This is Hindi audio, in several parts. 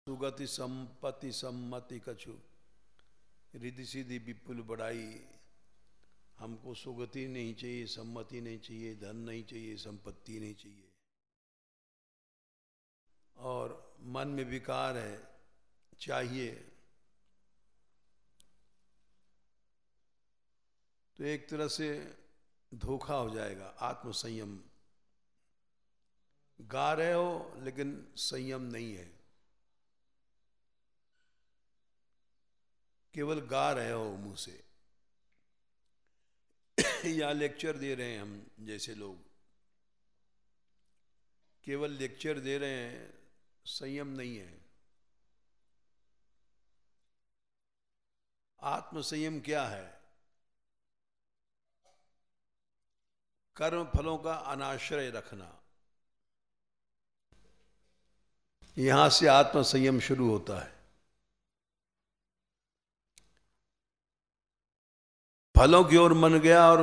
सुगति संपत्ति सम्मति कछु रिद्धि सिद्धि विपुल बड़ाई। हमको सुगति नहीं चाहिए, सम्मति नहीं चाहिए, धन नहीं चाहिए, संपत्ति नहीं चाहिए, और मन में विकार है, चाहिए। तो एक तरह से धोखा हो जाएगा। आत्म संयम गा रहे हो लेकिन संयम नहीं है, केवल गा रहे हो मुंह से। या लेक्चर दे रहे हैं हम जैसे लोग, केवल लेक्चर दे रहे हैं, संयम नहीं है। आत्म संयम क्या है? कर्म फलों का अनाश्रय रखना। यहां से आत्म संयम शुरू होता है। फलों की ओर मन गया और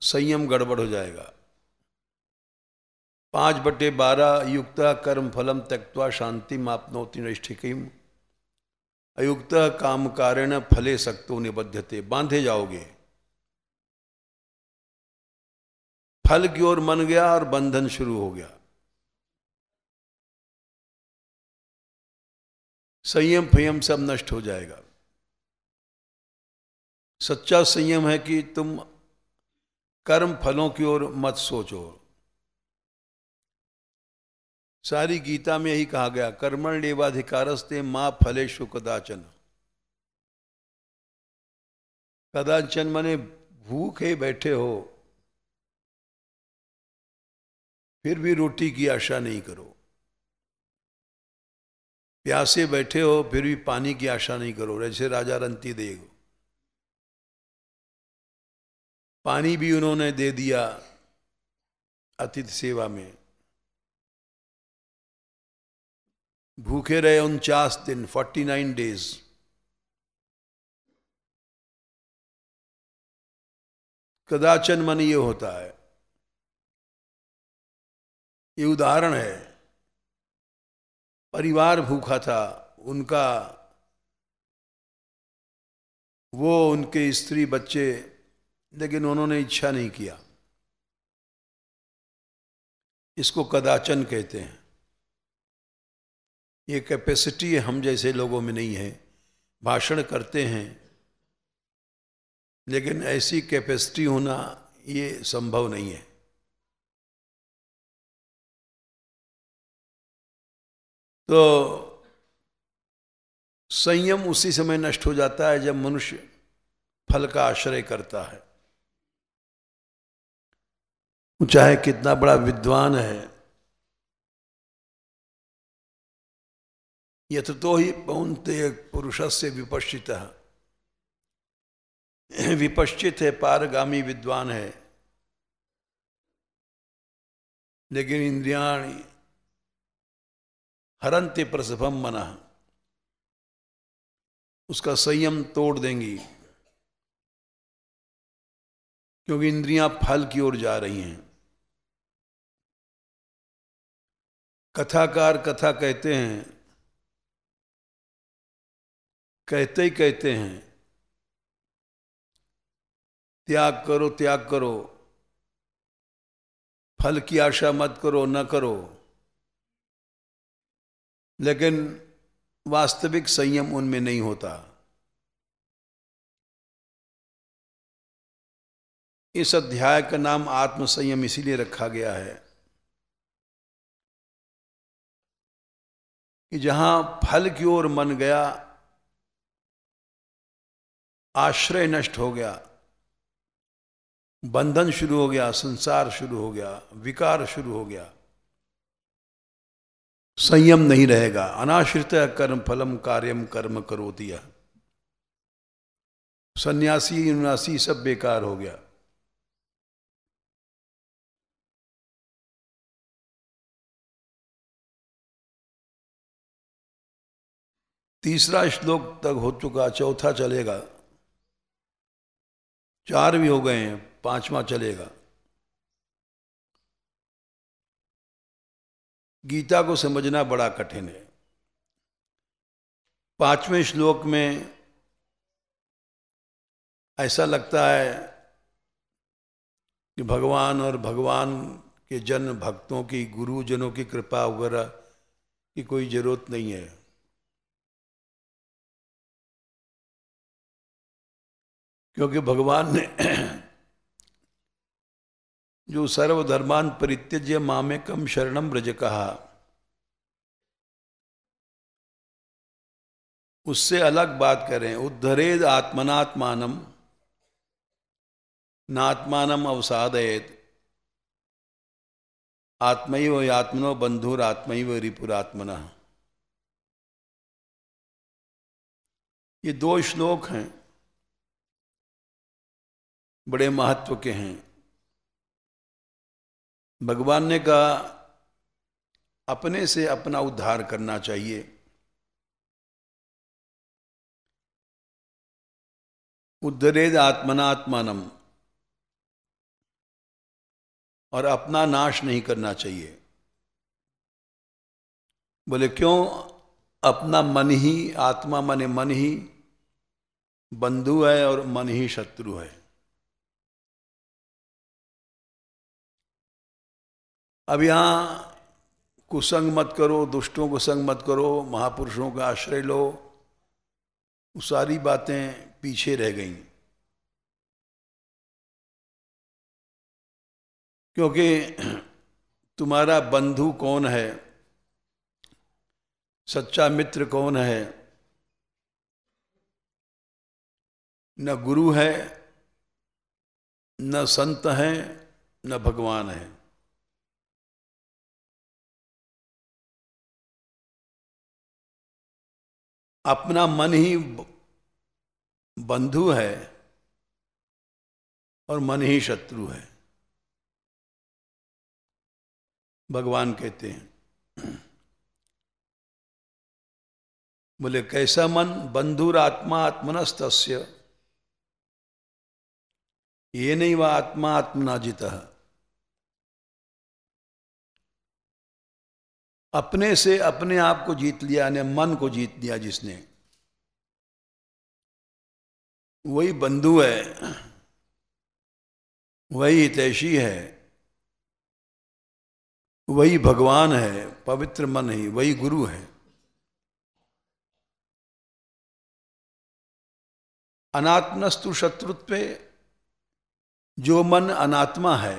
संयम गड़बड़ हो जाएगा। 5/12 युक्त कर्म फलम त्यक्त्वा शांति मापनोति नैष्ठिकीम अयुक्त काम कारेण फले सक्तो निबध्यते। बांधे जाओगे। फल की ओर मन गया और बंधन शुरू हो गया। संयम फयम सब नष्ट हो जाएगा। सच्चा संयम है कि तुम कर्म फलों की ओर मत सोचो। सारी गीता में यही कहा गया, कर्मण्येवाधिकारस्ते मां फलेषु कदाचन। कदाचन माने भूखे बैठे हो फिर भी रोटी की आशा नहीं करो, प्यासे बैठे हो फिर भी पानी की आशा नहीं करो। जैसे राजा रंती देव, पानी भी उन्होंने दे दिया अतिथि सेवा में। भूखे रहे 49 दिन, 49 डेज। कदाचन मन ये होता है। ये उदाहरण है। परिवार भूखा था उनका, वो उनके स्त्री बच्चे, लेकिन उन्होंने इच्छा नहीं किया। इसको कदाचन कहते हैं। ये कैपेसिटी हम जैसे लोगों में नहीं है। भाषण करते हैं लेकिन ऐसी कैपेसिटी होना ये संभव नहीं है। तो संयम उसी समय नष्ट हो जाता है जब मनुष्य फल का आश्रय करता है। चाहे कितना बड़ा विद्वान है, यततो ही पौन्तेय पुरुषस्य विपश्चितः। विपश्चित है, पारगामी विद्वान है, लेकिन इंद्रियाणि हरन्ति प्रसभम मनः, उसका संयम तोड़ देंगी, क्योंकि इंद्रियां फल की ओर जा रही हैं। कथाकार कथा कहते हैं, कहते ही कहते हैं त्याग करो, त्याग करो, फल की आशा मत करो, न करो। लेकिन वास्तविक संयम उनमें नहीं होता। इस अध्याय का नाम आत्म संयम इसीलिए रखा गया है कि जहां फल की ओर मन गया, आश्रय नष्ट हो गया, बंधन शुरू हो गया, संसार शुरू हो गया, विकार शुरू हो गया, संयम नहीं रहेगा। अनाश्रित कर्म फलम कार्यम कर्म करोति। सन्यासी उन्यासी सब बेकार हो गया। तीसरा श्लोक तक हो चुका, चौथा चलेगा। 4 भी हो गए हैं, 5वां चलेगा। गीता को समझना बड़ा कठिन है। 5वें श्लोक में ऐसा लगता है कि भगवान और भगवान के जन भक्तों की, गुरुजनों की कृपा वगैरह की कोई जरूरत नहीं है, क्योंकि भगवान ने जो सर्वधर्मान परित्यज्य मामेकम शरणम व्रज कहा, उससे अलग बात करें। उद्धरेद आत्मनात्मानम नात्मानम अवसादयेत आत्मैव आत्मनो बंधुर आत्मैव रिपुरात्मना। ये 2 श्लोक हैं, बड़े महत्व के हैं। भगवान ने कहा अपने से अपना उद्धार करना चाहिए। उद्धरेद आत्मनात्मानम, और अपना नाश नहीं करना चाहिए। बोले क्यों? अपना मन ही, आत्मा माने मन ही बंधु है और मन ही शत्रु है। अब यहां कुसंग मत करो, दुष्टों को संग मत करो, महापुरुषों का आश्रय लो, वो सारी बातें पीछे रह गईं। क्योंकि तुम्हारा बंधु कौन है, सच्चा मित्र कौन है? न गुरु है, न संत है, न भगवान है। अपना मन ही बंधु है और मन ही शत्रु है, भगवान कहते हैं। बोले कैसा मन? बंधुर आत्मा आत्मनस्तस्य ये नहीं वह आत्मा आत्मनाजितः। अपने से अपने आप को जीत लिया, यानी मन को जीत लिया जिसने, वही बंधु है, वही हितैषी है, वही भगवान है, पवित्र मन ही वही गुरु है। अनात्मस्तु शत्रुत्वे, जो मन अनात्मा है,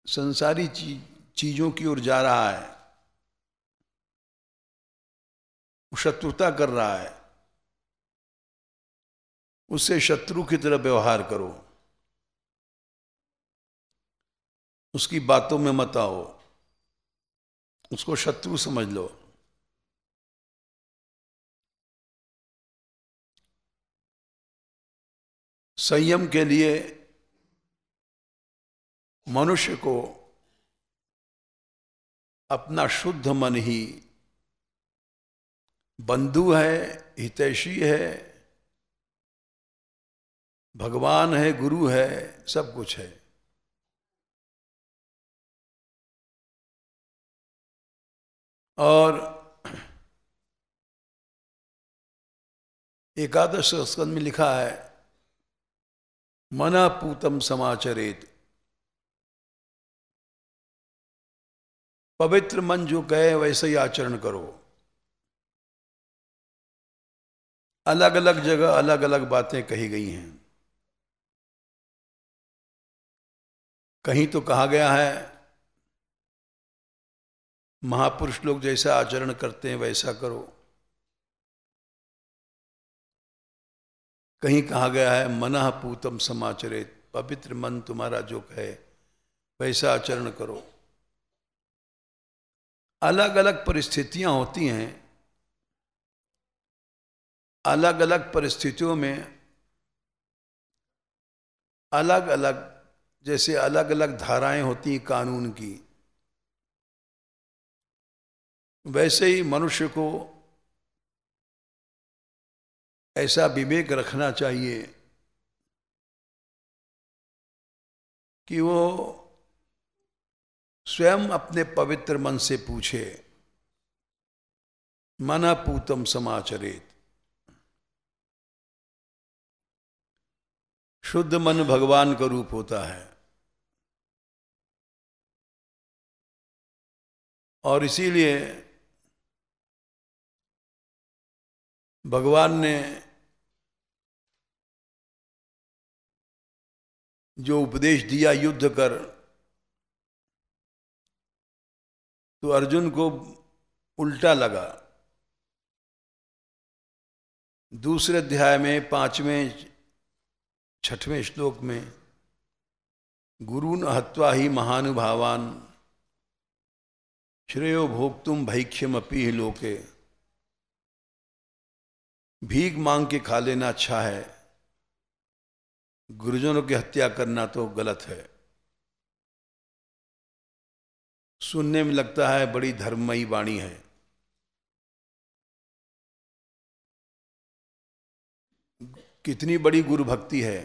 संसारी चीजों की ओर जा रहा है, शत्रुता कर रहा है, उससे शत्रु की तरह व्यवहार करो, उसकी बातों में मत आओ, उसको शत्रु समझ लो। संयम के लिए मनुष्य को अपना शुद्ध मन ही बंधु है, हितैषी है, भगवान है, गुरु है, सब कुछ है। और एकादश स्कंद में लिखा है मना पूतम समाचरेत, पवित्र मन जो कहे वैसे ही आचरण करो। अलग अलग जगह अलग अलग बातें कही गई हैं। कहीं तो कहा गया है महापुरुष लोग जैसा आचरण करते हैं वैसा करो, कहीं कहा गया है मनः पूतम समाचरेत, पवित्र मन तुम्हारा जो कहे वैसा आचरण करो। अलग अलग परिस्थितियां होती हैं, अलग अलग परिस्थितियों में अलग अलग, जैसे अलग अलग धाराएं होती हैं कानून की, वैसे ही मनुष्य को ऐसा विवेक रखना चाहिए कि वो स्वयं अपने पवित्र मन से पूछे, मना पूतम समाचरेत। शुद्ध मन भगवान का रूप होता है, और इसीलिए भगवान ने जो उपदेश दिया युद्ध कर, तो अर्जुन को उल्टा लगा। दूसरे अध्याय में 5वें 6वें श्लोक में, गुरून् हत्वा ही महानुभावान् श्रेयो भोक्तुम भैक्ष्यमपि लोके। भीख मांग के खा लेना अच्छा है, गुरुजनों की हत्या करना तो गलत है। सुनने में लगता है बड़ी धर्ममयी वाणी है, कितनी बड़ी गुरु भक्ति है।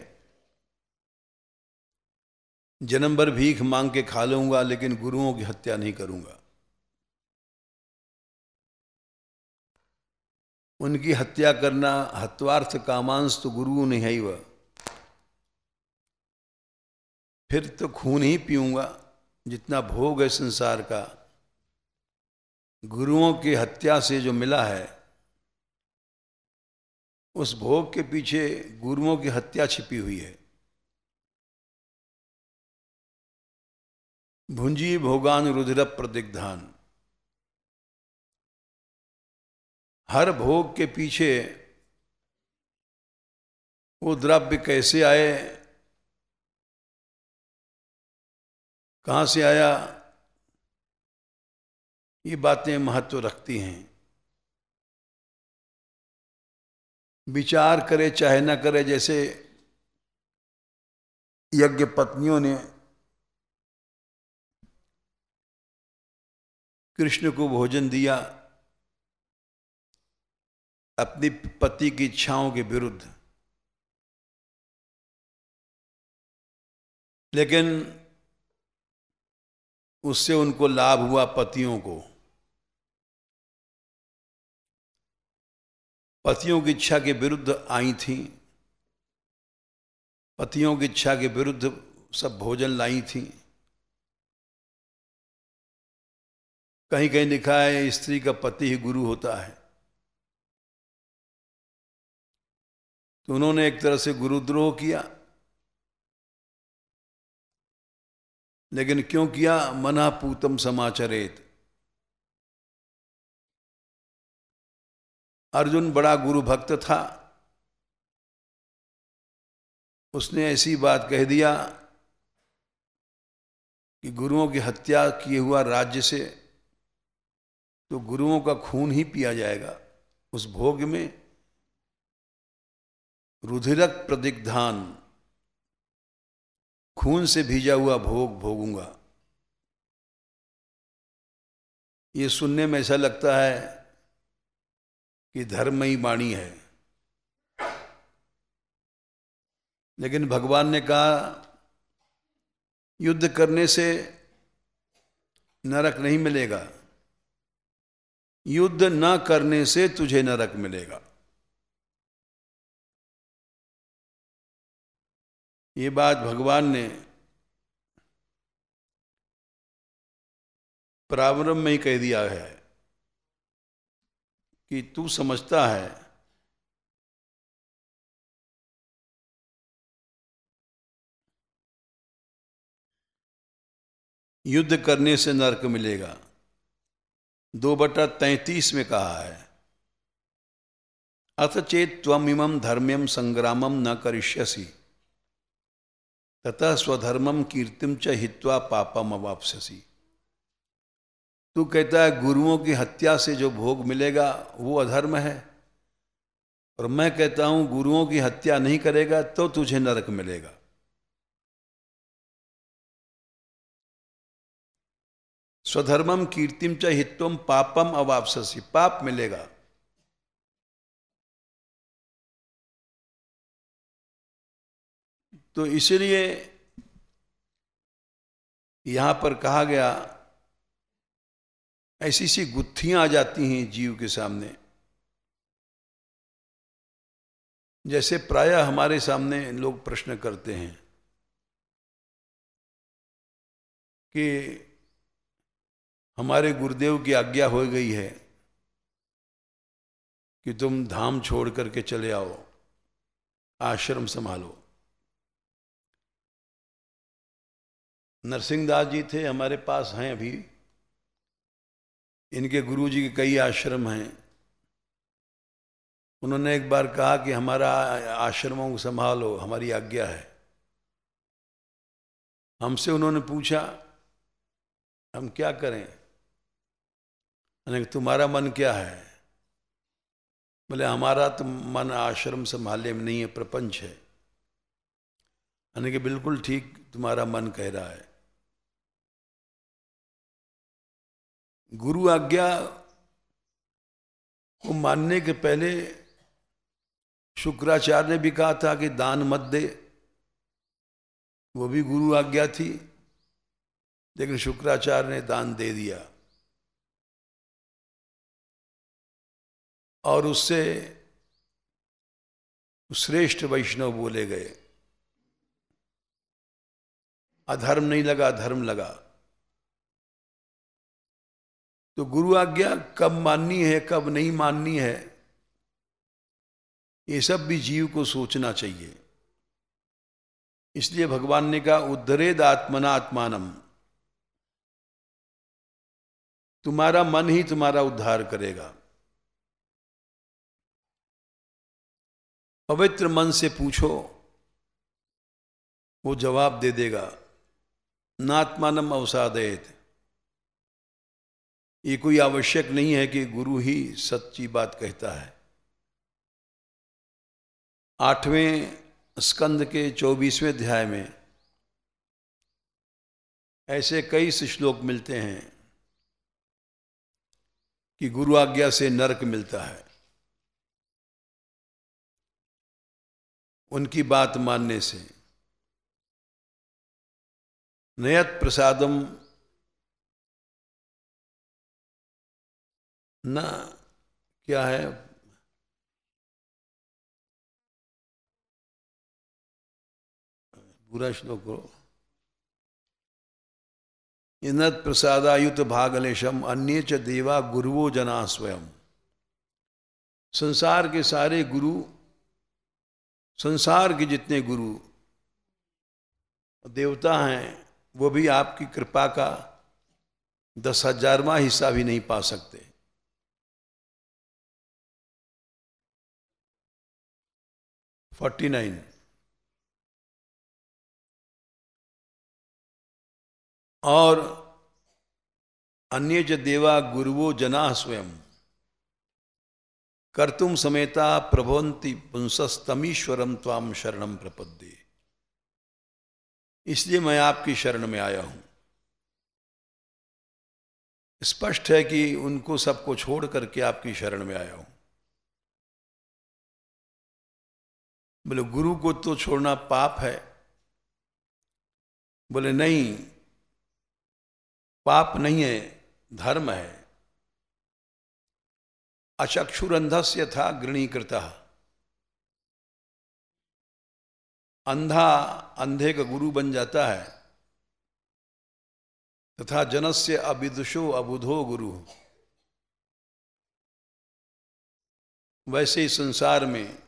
जन्म भर भीख मांग के खा लूंगा लेकिन गुरुओं की हत्या नहीं करूंगा। उनकी हत्या करना, हत्वार्थ कामांस तो गुरु नहीं है वह। फिर तो खून ही पीऊंगा, जितना भोग है संसार का, गुरुओं की हत्या से जो मिला है, उस भोग के पीछे गुरुओं की हत्या छिपी हुई है। भुंजी भोगान रुधिर प्रदिग्धान। हर भोग के पीछे वो द्रव्य कैसे आए, कहां से आया, ये बातें महत्व रखती हैं। विचार करे चाहे न करे, जैसे यज्ञ पत्नियों ने कृष्ण को भोजन दिया अपनी पति की इच्छाओं के विरुद्ध, लेकिन उससे उनको लाभ हुआ, पतियों को। पतियों की इच्छा के विरुद्ध आई थी, पतियों की इच्छा के विरुद्ध सब भोजन लाई थी। कहीं कहीं लिखा है स्त्री का पति ही गुरु होता है। तो उन्होंने एक तरह से गुरुद्रोह किया, लेकिन क्यों किया? मना पूतम समाचरेत। अर्जुन बड़ा गुरु भक्त था, उसने ऐसी बात कह दिया कि गुरुओं की हत्या किए हुआ राज्य से तो गुरुओं का खून ही पिया जाएगा। उस भोग में रुधिरक प्रदिग्धान, खून से भीजा हुआ भोग भोगूंगा। ये सुनने में ऐसा लगता है कि धर्ममयी वाणी है, लेकिन भगवान ने कहा युद्ध करने से नरक नहीं मिलेगा, युद्ध न करने से तुझे नरक मिलेगा। ये बात भगवान ने प्रारंभ में ही कह दिया है कि तू समझता है युद्ध करने से नरक मिलेगा। 2/33 में कहा है, अथ चेत त्वम इमं धर्म्यम संग्रामम न करिष्यसि ततः स्वधर्मम कीर्तिम च हित्वा पापम अवाप्स्यसि। तू कहता है गुरुओं की हत्या से जो भोग मिलेगा वो अधर्म है, और मैं कहता हूं गुरुओं की हत्या नहीं करेगा तो तुझे नरक मिलेगा। स्वधर्मम कीर्तिम च हित्वम पापम अवाप्स्यसि, पाप मिलेगा। तो इसलिए यहां पर कहा गया ऐसी सी गुत्थियां आ जाती हैं जीव के सामने, जैसे प्रायः हमारे सामने लोग प्रश्न करते हैं कि हमारे गुरुदेव की आज्ञा हो गई है कि तुम धाम छोड़ करके चले आओ, आश्रम संभालो। नरसिंहदास जी थे, हमारे पास हैं अभी, इनके गुरु जी के कई आश्रम हैं। उन्होंने एक बार कहा कि हमारा आश्रमों को संभालो, हमारी आज्ञा है। हमसे उन्होंने पूछा हम क्या करें, तुम्हारा मन क्या है? बोले हमारा तो मन आश्रम संभालने में नहीं है, प्रपंच है। यानी कि बिल्कुल ठीक तुम्हारा मन कह रहा है। गुरु आज्ञा को मानने के पहले शुक्राचार्य ने भी कहा था कि दान मत दे, वो भी गुरु आज्ञा थी, लेकिन शुक्राचार्य ने दान दे दिया और उससे श्रेष्ठ वैष्णव बोले गए। अधर्म नहीं लगा, धर्म लगा। तो गुरु आज्ञा कब माननी है, कब नहीं माननी है, ये सब भी जीव को सोचना चाहिए। इसलिए भगवान ने कहा उद्धरेद आत्मना आत्मानम, तुम्हारा मन ही तुम्हारा उद्धार करेगा। पवित्र मन से पूछो, वो जवाब दे देगा। नात्मानम अवसादेत, ये कोई आवश्यक नहीं है कि गुरु ही सच्ची बात कहता है। 8वें स्कंद के 24वें अध्याय में ऐसे कई श्लोक मिलते हैं कि गुरु आज्ञा से नरक मिलता है, उनकी बात मानने से। नयत प्रसादम न, क्या है, पूरा श्लोक हो। इनत प्रसादायुत भागलेशम अन्य च देवा गुरुवो जना स्वयं। संसार के सारे गुरु, संसार के जितने गुरु देवता हैं, वो भी आपकी कृपा का 10,000वां हिस्सा भी नहीं पा सकते। (49) और अन्य च देवा गुरुवो जना स्वयं कर्तुम समेता प्रभवन्ति पुंसस्तमीश्वरम त्वाम शरणम प्रपद्ये। इसलिए मैं आपकी शरण में आया हूं। स्पष्ट है कि उनको सबको छोड़ करके आपकी शरण में आया हूं। बोले गुरु को तो छोड़ना पाप है। बोले नहीं, पाप नहीं है, धर्म है। अचक्षुरंधस्य था गृणीकृता, अंधा अंधे का गुरु बन जाता है। तथा जनस्य अविदुषो अबुधो गुरु। वैसे ही संसार में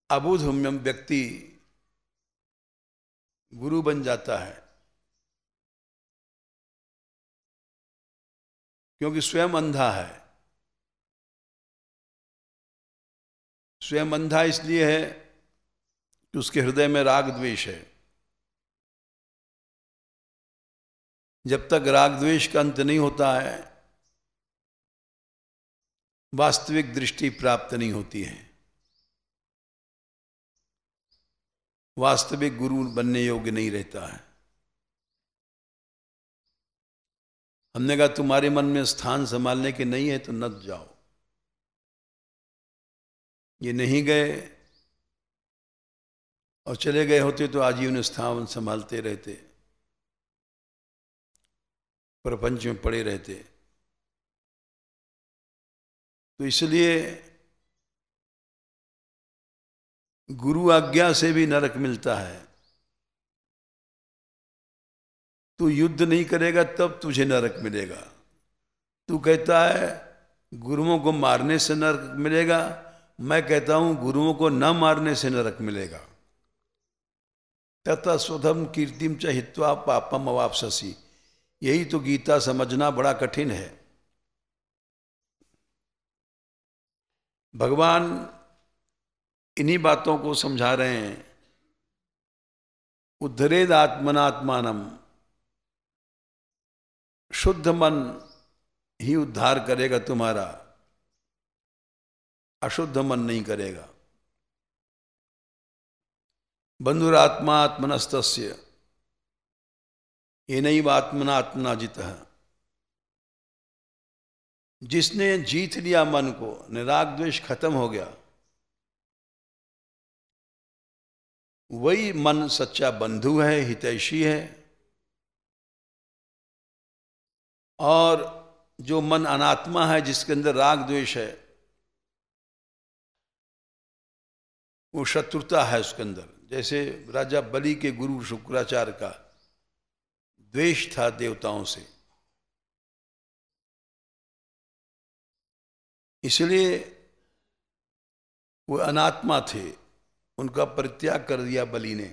अबुधम्यम व्यक्ति गुरु बन जाता है, क्योंकि स्वयं अंधा है। स्वयं अंधा इसलिए है कि उसके हृदय में राग द्वेष है। जब तक राग द्वेष का अंत नहीं होता है, वास्तविक दृष्टि प्राप्त नहीं होती है। वास्तविक गुरु बनने योग्य नहीं रहता है। हमने कहा तुम्हारे मन में स्थान संभालने के नहीं है तो न जाओ। ये नहीं गए और चले गए होते तो आजीवन स्थान संभालते रहते। प्रपंच में पड़े रहते। तो इसलिए गुरु आज्ञा से भी नरक मिलता है। तू युद्ध नहीं करेगा तब तुझे नरक मिलेगा। तू कहता है गुरुओं को मारने से नरक मिलेगा, मैं कहता हूं गुरुओं को न मारने से नरक मिलेगा। तथा स्वधम कीर्तिम च हित्वा पापम अवाप्स्यसि। यही तो गीता समझना बड़ा कठिन है। भगवान इन्हीं बातों को समझा रहे हैं। उद्धरेद आत्मनात्मानम, शुद्ध मन ही उद्धार करेगा तुम्हारा, अशुद्ध मन नहीं करेगा। बंधुरात्मा आत्मनस्तस्य येनैव आत्मना आत्मना जितः। जिसने जीत लिया मन को, निराग द्वेष खत्म हो गया, वही मन सच्चा बंधु है, हितैषी है। और जो मन अनात्मा है, जिसके अंदर राग द्वेष है, वो शत्रुता है उसके अंदर। जैसे राजा बलि के गुरु शुक्राचार्य का द्वेष था देवताओं से, इसलिए वो अनात्मा थे, उनका परित्याग कर दिया बलि ने।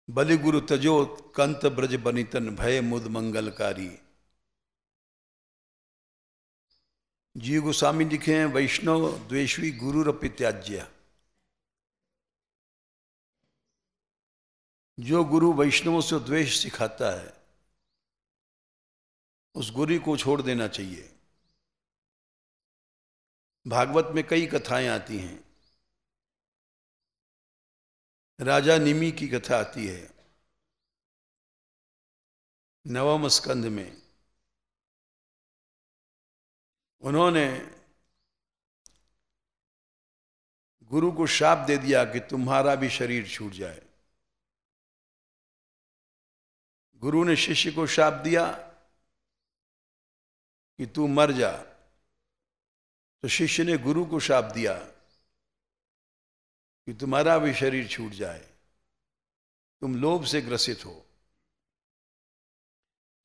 बलि गुरु तजो कंत ब्रज बनितन, भय मुद मंगलकारी। जी गोस्वामी लिखे हैं, वैष्णव द्वेषवी गुरुरपि त्याज्य। जो गुरु वैष्णवों से द्वेष सिखाता है, उस गुरु को छोड़ देना चाहिए। भागवत में कई कथाएं आती हैं। राजा निमि की कथा आती है 9वें स्कंध में। उन्होंने गुरु को शाप दे दिया कि तुम्हारा भी शरीर छूट जाए। गुरु ने शिष्य को शाप दिया कि तू मर जा, तो शिष्य ने गुरु को शाप दिया कि तुम्हारा भी शरीर छूट जाए, तुम लोभ से ग्रसित हो।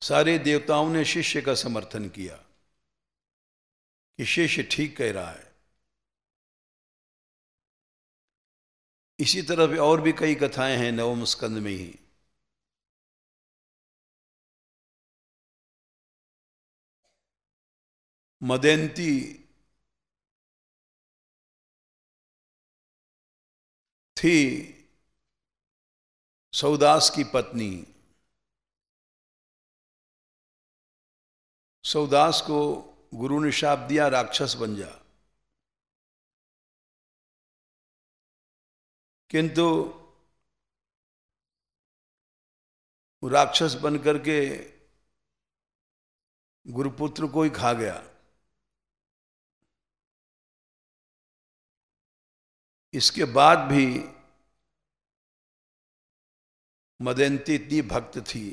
सारे देवताओं ने शिष्य का समर्थन किया कि शिष्य ठीक कह रहा है। इसी तरह और भी कई कथाएं हैं 9वें स्कंद में ही। मदयंती थी सौदास की पत्नी। सौदास को गुरु ने शाप दिया, राक्षस बन जा। किंतु राक्षस बन करके गुरुपुत्र को ही खा गया। इसके बाद भी मदयंती इतनी भक्त थी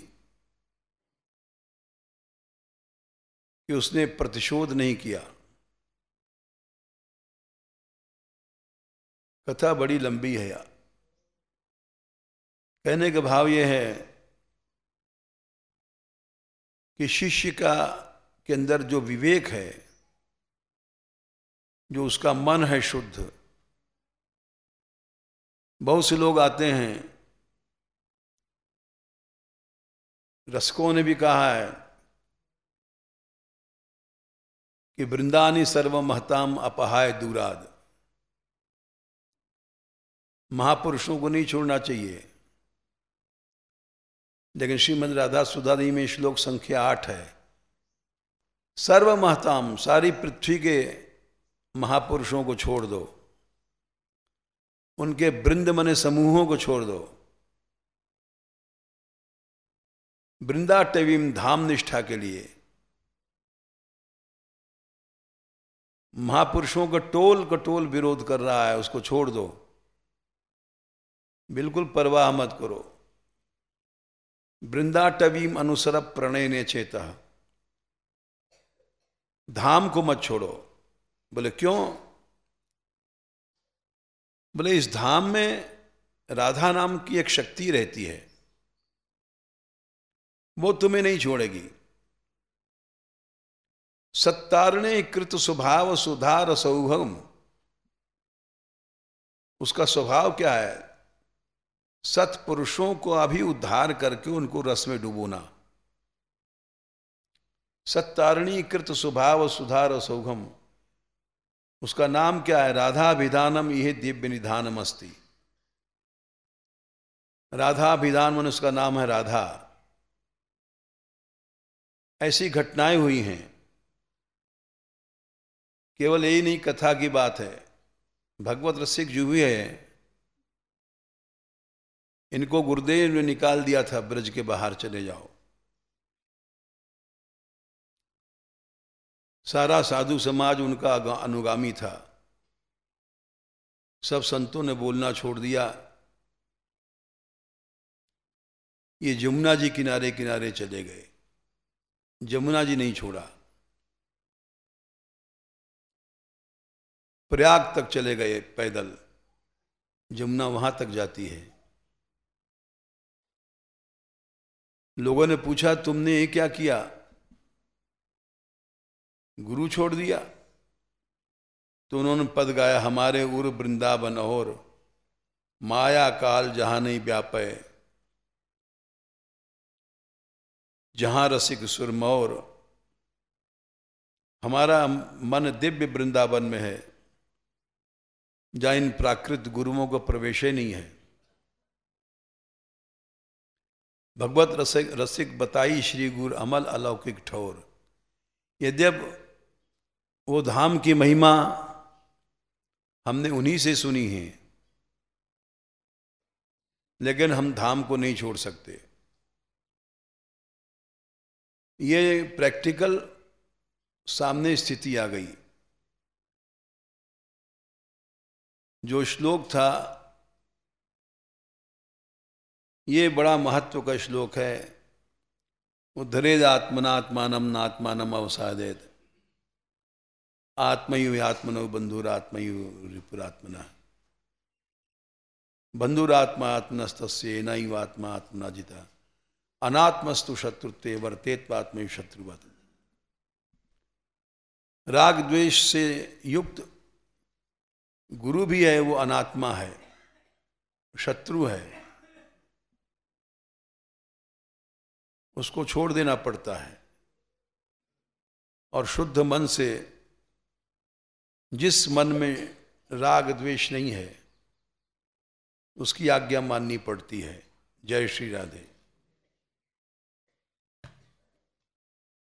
कि उसने प्रतिशोध नहीं किया। कथा बड़ी लंबी है यार। कहने का भाव यह है कि शिष्य के अंदर जो विवेक है, जो उसका मन है शुद्ध। बहुत से लोग आते हैं, रसकों ने भी कहा है कि वृंदानी सर्व महताम अपहाय दूराद। महापुरुषों को नहीं छोड़ना चाहिए, लेकिन श्रीमद् राधा सुधादेवी में श्लोक संख्या 8 है, सर्व महताम, सारी पृथ्वी के महापुरुषों को छोड़ दो, उनके वृंद मने समूहों को छोड़ दो। वृंदाटवीम धाम निष्ठा के लिए महापुरुषों का टोल कटोल विरोध कर रहा है, उसको छोड़ दो, बिल्कुल परवाह मत करो। वृंदाटवीम अनुसर प्रणय ने चेता, धाम को मत छोड़ो। बोले क्यों? बोले इस धाम में राधा नाम की एक शक्ति रहती है, वो तुम्हें नहीं छोड़ेगी। सत्तारणे कृत स्वभाव सुधार सौभम, उसका स्वभाव क्या है? सत्पुरुषों को अभी उद्धार करके उनको रस में डुबोना। सत्तारणी कृत स्वभाव सुधार सौघम, उसका नाम क्या है? राधाभिधानम यह दिव्य निधानम अस्ति। राधाभिधान मन उसका नाम है राधा। ऐसी घटनाएं हुई हैं, केवल यही नहीं कथा की बात है। भगवत रसिक जो भी है, इनको गुरुदेव ने निकाल दिया था, ब्रज के बाहर चले जाओ। सारा साधु समाज उनका अनुगामी था। सब संतों ने बोलना छोड़ दिया। ये जमुना जी किनारे किनारे चले गए। जमुना जी नहीं छोड़ा, प्रयाग तक चले गए पैदल। जमुना वहां तक जाती है। लोगों ने पूछा तुमने ये क्या किया? गुरु छोड़ दिया? तो उन्होंने पद गाया, हमारे उर वृंदावन और माया काल जहां नहीं व्यापे, जहां रसिक सुरमौर। हमारा मन दिव्य वृंदावन में है, जहां इन प्राकृत गुरुओं को प्रवेश ही नहीं है। भगवत रसिक बताई श्री गुरु अमल अलौकिक ठौर। यद्यप वो धाम की महिमा हमने उन्हीं से सुनी है, लेकिन हम धाम को नहीं छोड़ सकते। ये प्रैक्टिकल सामने स्थिति आ गई। जो श्लोक था, ये बड़ा महत्व का श्लोक है। उद्धरेद आत्मनात्मानम नात्मानम अवसादेत, आत्मयु आत्मनो बंधुरात्मयु रिपुरात्मना, बंधुरात्मा आत्मनस्तस्य नैव आत्मा आत्मना जिता, अनात्मस्तु शत्रुत्वे वर्तेत्वात्मयु शत्रुवत्। राग द्वेष से युक्त गुरु भी है, वो अनात्मा है, शत्रु है, उसको छोड़ देना पड़ता है। और शुद्ध मन से, जिस मन में राग द्वेष नहीं है, उसकी आज्ञा माननी पड़ती है। जय श्री राधे।